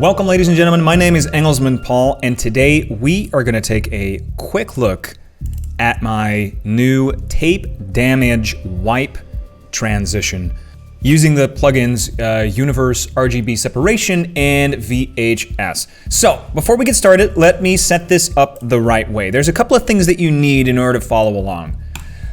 Welcome, ladies and gentlemen. My name is Engelsman Paul, and today we are going to take a quick look at my new tape damage wipe transition using the plugins Universe RGB separation and VHS. So before we get started, let me set this up the right way. There's a couple of things that you need in order to follow along.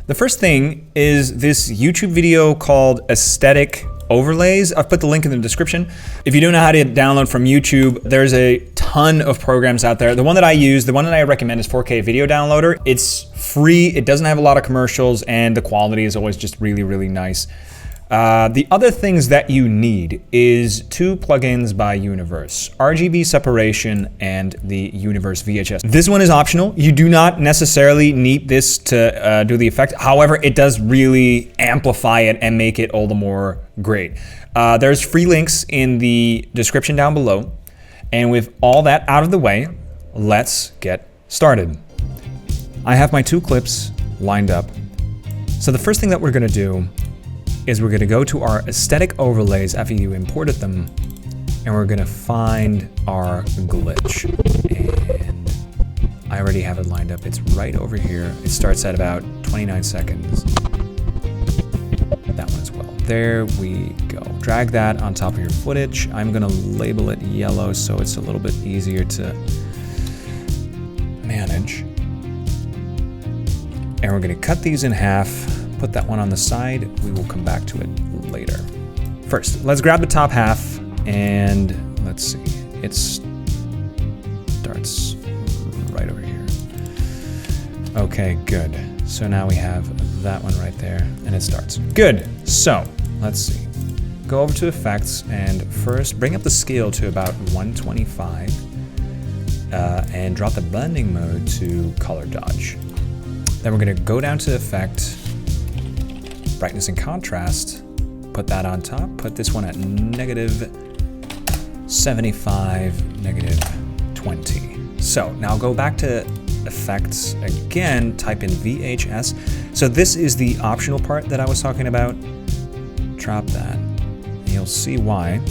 The first thing is this YouTube video called Aesthetic Overlays. I've put the link in the description. If you don't know how to download from YouTube, there's a ton of programs out there. The one that I use, the one that I recommend is 4K Video Downloader. It's free, it doesn't have a lot of commercials, and the quality is always just really, really nice. The other things that you need is two plugins by Universe, RGB separation and the Universe VHS. This one is optional. You do not necessarily need this to do the effect. However, it does really amplify it and make it all the more great. There's free links in the description down below. And with all that out of the way, let's get started. I have my two clips lined up. So the first thing that we're gonna do is we're gonna go to our aesthetic overlays after you imported them, and we're gonna find our glitch. And I already have it lined up. It's right over here. It starts at about 29 seconds. That one as well. There we go. Drag that on top of your footage. I'm gonna label it yellow so it's a little bit easier to manage. And we're gonna cut these in half. Put that one on the side. We will come back to it later. First, let's grab the top half and let's see. It starts right over here. Okay, good. So now we have that one right there and it starts. Good. So let's see. Go over to effects and first bring up the scale to about 125 and drop the blending mode to color dodge. Then we're gonna go down to effect, brightness and contrast, put that on top, put this one at -75, -20. So now go back to effects again, type in VHS. So this is the optional part that I was talking about. Drop that, and you'll see why.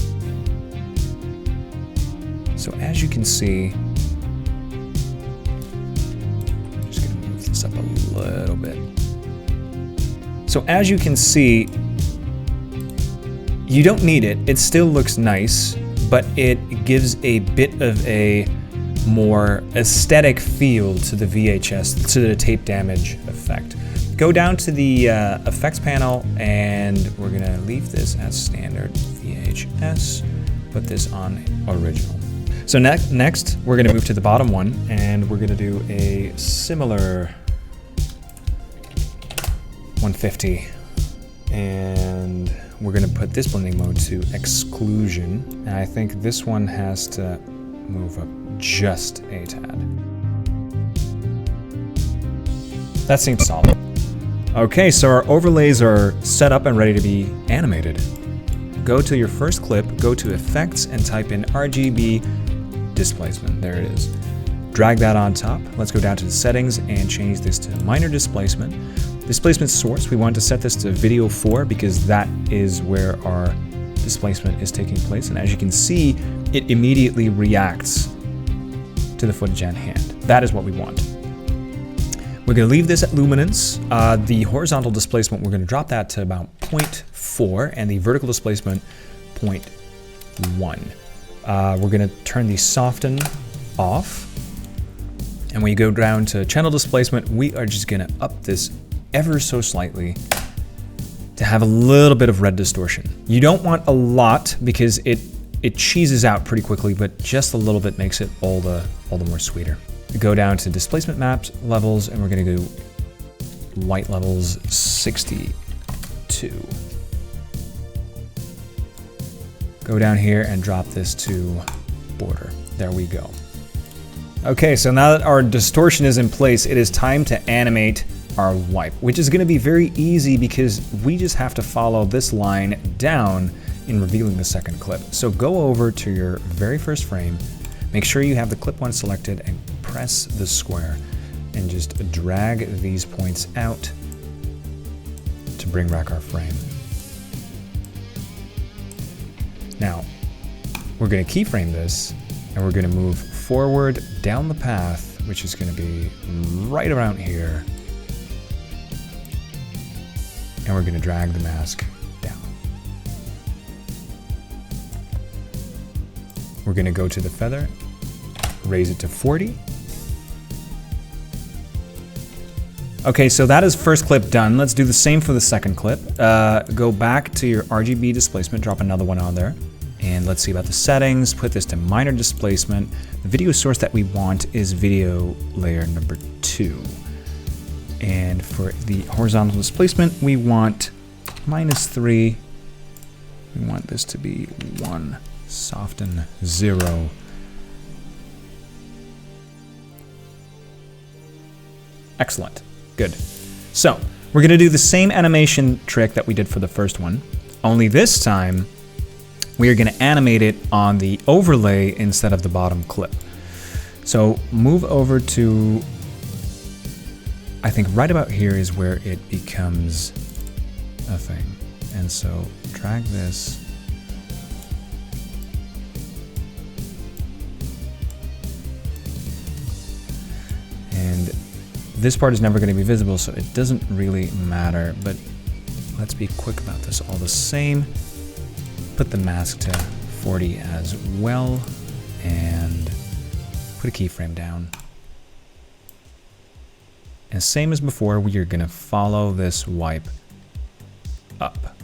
So as you can see, I'm just gonna move this up a little bit. So as you can see, you don't need it. It still looks nice, but it gives a bit of a more aesthetic feel to the VHS, to the tape damage effect. Go down to the effects panel and we're gonna leave this as standard VHS, put this on original. So next, we're gonna move to the bottom one and we're gonna do a similar 150, and we're gonna put this blending mode to exclusion, and I think this one has to move up just a tad. That seems solid. Okay, so our overlays are set up and ready to be animated. Go to your first clip, go to effects and type in RGB displacement. There it is. Drag that on top. Let's go down to the settings and change this to minor displacement. Displacement source, we want to set this to video 4 because that is where our displacement is taking place. And as you can see, it immediately reacts to the footage at hand. That is what we want. We're gonna leave this at luminance. The horizontal displacement, we're gonna drop that to about 0.4 and the vertical displacement 0.1. We're gonna turn the soften off. And when you go down to channel displacement, we are just gonna up this ever so slightly to have a little bit of red distortion. You don't want a lot because it cheeses out pretty quickly, but just a little bit makes it all the more sweeter. We go down to displacement maps levels and we're gonna do white levels 62. Go down here and drop this to border. There we go. Okay, so now that our distortion is in place, it is time to animate our wipe, which is gonna be very easy because we just have to follow this line down in revealing the second clip. So go over to your very first frame, make sure you have the clip one selected and press the square and just drag these points out to bring back our frame. Now, we're going to keyframe this, and we're going to move forward down the path, which is going to be right around here. And we're going to drag the mask down. We're going to go to the feather, raise it to 40. Okay, so that is first clip done. Let's do the same for the second clip. Go back to your RGB displacement, drop another one on there. And let's see about the settings, put this to minor displacement. The video source that we want is video layer number 2. And for the horizontal displacement, we want -3. We want this to be 1, soften 0. Excellent. Good. So we're going to do the same animation trick that we did for the first one, only this time we are going to animate it on the overlay instead of the bottom clip. So move over to, I think right about here is where it becomes a thing. And so drag this. And this part is never going to be visible, so it doesn't really matter, but let's be quick about this all the same. Put the mask to 40 as well, and put a keyframe down. And same as before, we are going to follow this wipe up.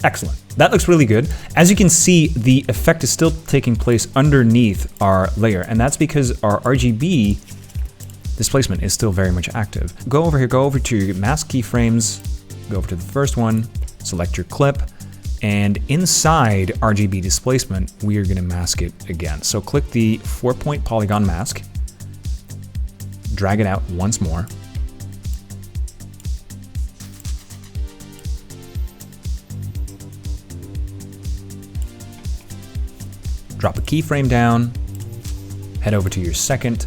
Excellent. That looks really good. As you can see, the effect is still taking place underneath our layer, and that's because our RGB displacement is still very much active. Go over here, go over to your mask keyframes, go over to the first one, select your clip, and inside RGB displacement, we are going to mask it again. So click the 4-point polygon mask, drag it out once more. Drop a keyframe down, head over to your second,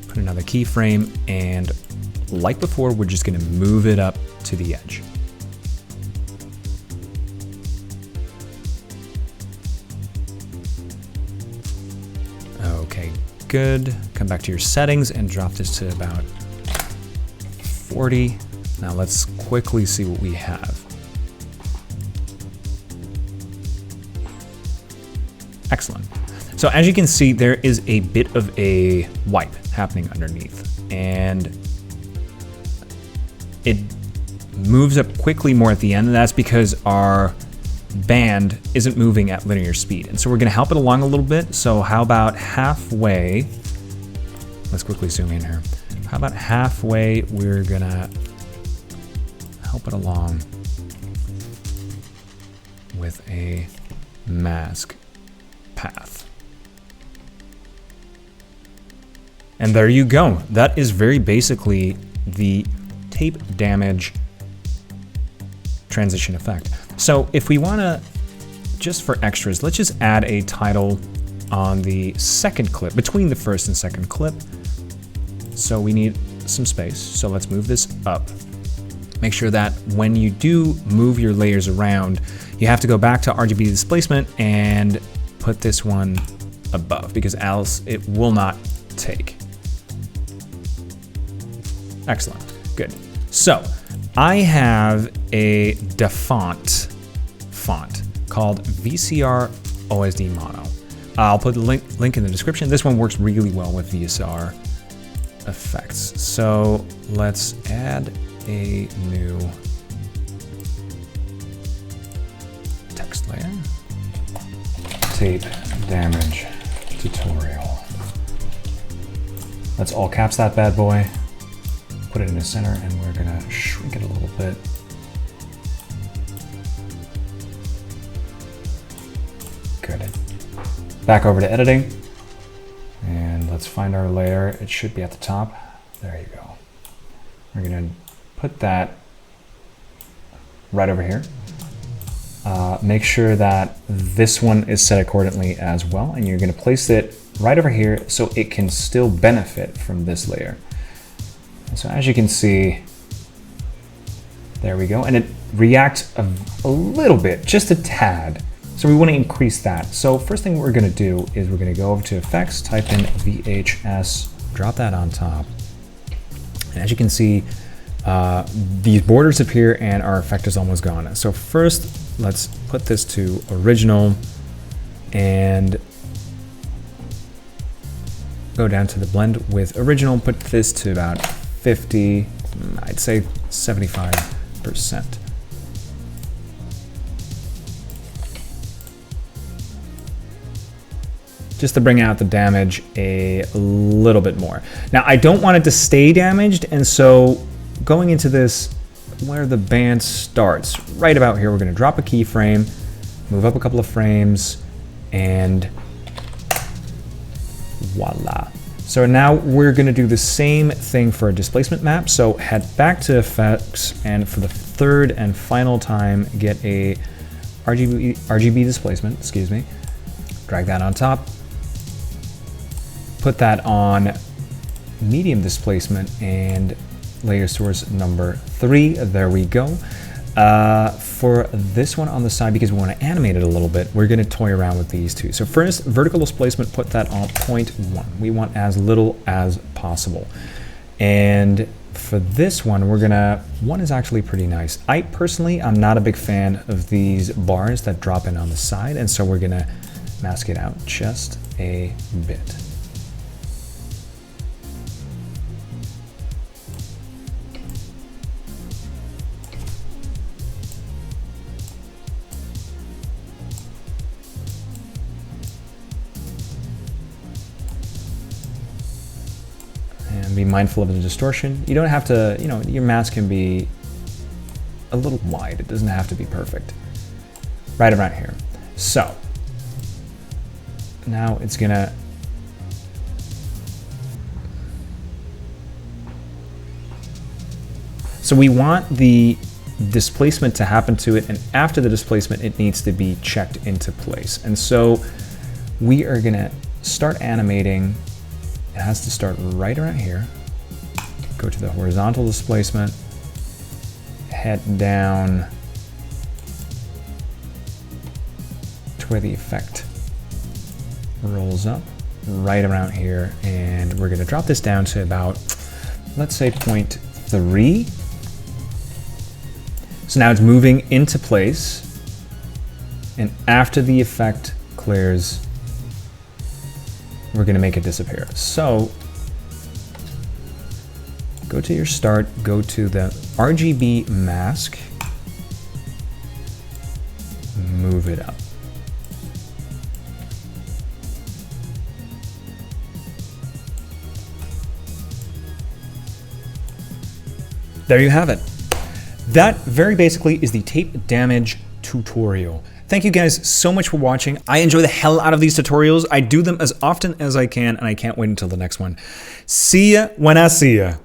put another keyframe, and like before, we're just going to move it up to the edge. Okay, good. Come back to your settings and drop this to about 40. Now let's quickly see what we have. Excellent. So as you can see, there is a bit of a wipe happening underneath, and it moves up quickly more at the end, and that's because our band isn't moving at linear speed. And so we're going to help it along a little bit. So how about halfway? Let's quickly zoom in here. How about halfway, we're going to help it along with a mask path. And there you go. That is very basically the tape damage transition effect. So if we want to, just for extras, let's just add a title on the second clip, between the first and second clip. So we need some space. So let's move this up. Make sure that when you do move your layers around, you have to go back to RGB displacement and put this one above, because else it will not take. Excellent, good. So I have a default font called VCR OSD MONO. I'll put the link in the description. This one works really well with VCR effects. So let's add a new text layer. Tape damage tutorial. Let's all caps that bad boy. Put it in the center, and we're gonna shrink it a little bit. Good. Back over to editing, and let's find our layer. It should be at the top. There you go. We're gonna put that right over here. make sure that this one is set accordingly as well, and you're going to place it right over here so it can still benefit from this layer. And so as you can see, there we go, and it reacts a little bit, just a tad. So we want to increase that. So first thing we're going to do is we're going to go over to Effects, type in VHS, drop that on top. And as you can see, these borders appear and our effect is almost gone. So first, let's put this to original and go down to the blend with original, put this to about 50, I'd say 75%. Just to bring out the damage a little bit more. Now, I don't want it to stay damaged, and so going into this, where the band starts, right about here, we're gonna drop a keyframe, move up a couple of frames, and voila. So now we're gonna do the same thing for a displacement map. So head back to Effects, and for the third and final time, get a RGB displacement, excuse me. Drag that on top. Put that on medium displacement and layer source number 3. There we go. For this one on the side, because we want to animate it a little bit, we're going to toy around with these two. So first, vertical displacement, put that on 0.1. We want as little as possible. And for this one, we're gonna, 1 is actually pretty nice. I personally, I'm not a big fan of these bars that drop in on the side, and so we're gonna mask it out just a bit. And be mindful of the distortion. You don't have to, you know, your mask can be a little wide. It doesn't have to be perfect. Right around here. So now it's gonna so we want the displacement to happen to it, and after the displacement it needs to be checked into place. And so we are gonna start animating. It has to start right around here. Go to the horizontal displacement, head down to where the effect rolls up, right around here, and we're gonna drop this down to about, let's say 0.3. So now it's moving into place, and after the effect clears, we're gonna make it disappear. So go to your start, go to the RGB mask, move it up. There you have it. That very basically is the tape damage tutorial. Thank you guys so much for watching. I enjoy the hell out of these tutorials. I do them as often as I can, and I can't wait until the next one. See ya when I see ya.